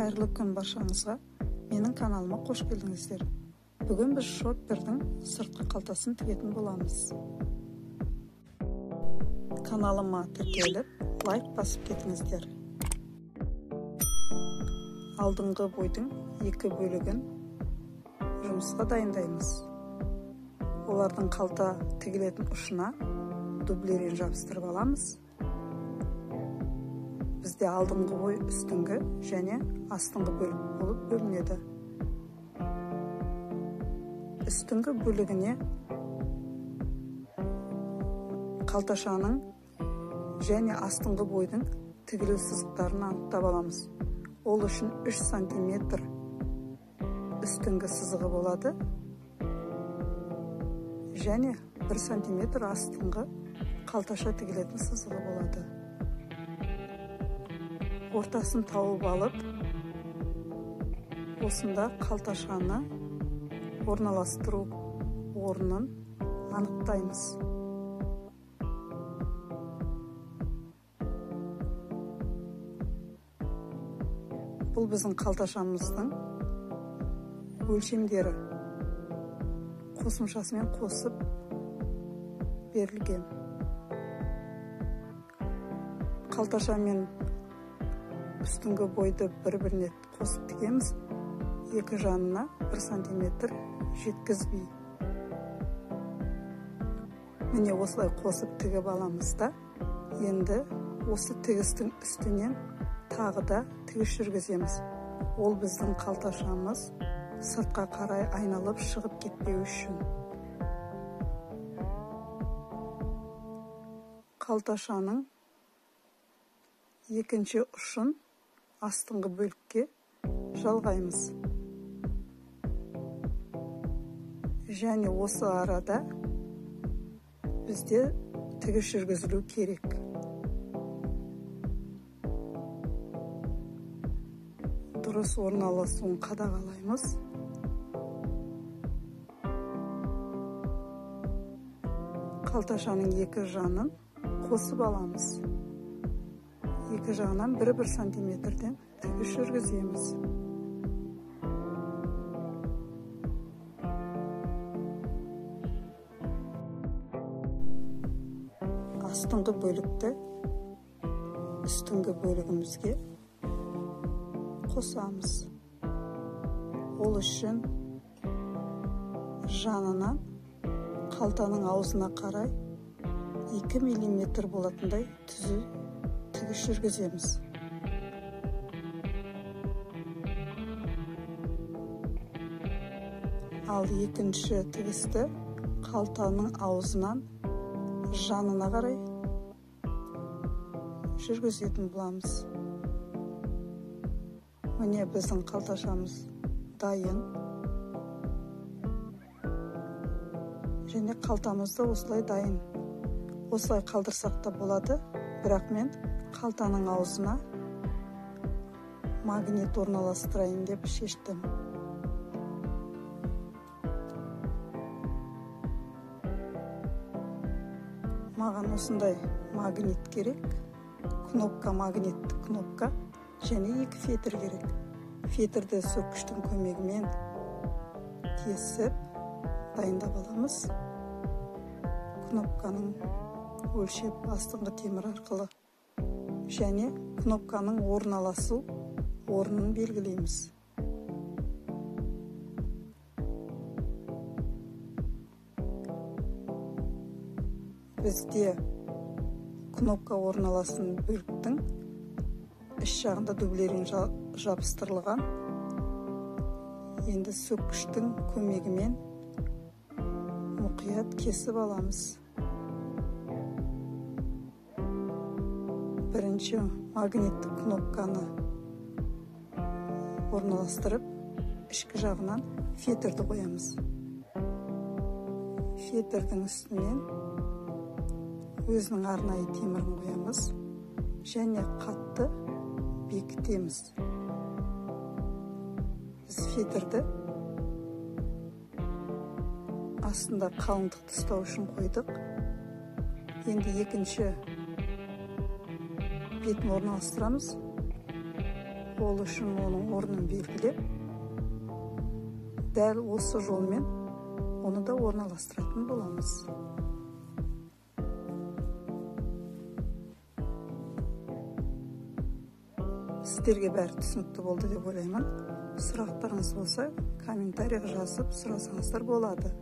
Қайырлы күн баршаңызға. Менің каналыма қош келдіңіздер. Бүгін біз шоппердің сыртқы қалтасын тігетін боламыз. Каналыма тіркеліп, лайк басып кетіңіздер. Алдыңғы бойдың 2 бөлігін жұмысқа дайындаймыз. Олардың қалта тігілетін ұшына дублерин жабыстырып аламыз. Бізде алдыңғы бой үстіңгі және астыңғы бөлік болып бөлінеді. Үстіңгі бөлігіне қалташаның және астыңғы бойдың тігілу сызықтарын анықтап аламыз. Ол үшін 3 см үстіңгі сызығы болады және 1 см астыңғы қалташа тігілетін сызығы болады. Ортасын тауып алып, осында қалташаны орналастыру орнын анықтаймыз. Бұл біздің қалташамыздың өлшемдері қосымшасымен қосып берілген. Қалташамен үстіңгі бойды бір-біріне қосып тігеміз. Екі жанына 1 см жеткізбей. Міне осылай қосып тігіп аламыз да, енді осы тігістің үстінен тағы да тігіс жүргіземіз. Ол біздің қалташамыз сыртқа қарай айналып шығып кетпеу үшін. Қалташаның екінші ұшын астыңғы бөлікке жалғаймыз. Және осы арада бізде тігіс жүргізілу керек. Дұрыс орналасуын қадағалаймыз. Қалташаның екі жанын қосып аламыз. Екі жағынан 1 см-ден тігіс жүргіземіз. Астыңғы бөлікті үстіңгі бөлігімізге қосамыз. Ол үшін жанынан қалтаның аузына қарай 2 мм болатындай түзу тігіс жүргіземіз. Ал екінші тігісті қалтаның аузынан жанына қарай жүргізетін боламыз. Міне біздің қалташамыз дайын. Және қалтамызды осылай дайын. Осылай қалдырсақ та болады, бірақ мен қалтаның аузына магнит орналастырайын деп шештім. Маған осындай магнит керек. Кнопка, магнитті кнопка және 2 фетр керек. Фетрді сөккіштің көмегімен кесіп дайындап аламыз. Кнопканың өлшеп астыңғы темір арқылы және кнопканың орналасу орнын белгілейміз. Бізде кнопка орналасын бөліктің іш жағында дублерин жабыстырылған. Енді сөккіштің көмегімен мұқият кесіп аламыз. Бірінші магниттік кнопканы орналастырып, ішкі жағынан фетрді қоямыз. Фетрдің үстінен өзінің арнайы темірін қоямыз және қатты бекітеміз. Біз фетрді астында қалыңдықты ұстау үшін қойдық. Енді екінші бетін орналастырамыз. ол үшін оның орнын белгілеп, дәл осы жолмен оны да орналастыратын боламыз. Сіздерге бәрі түсінікті болды деп ойлаймын. Сұрақтарыңыз болса, комментарийға жазып сұрасаңыздар болады.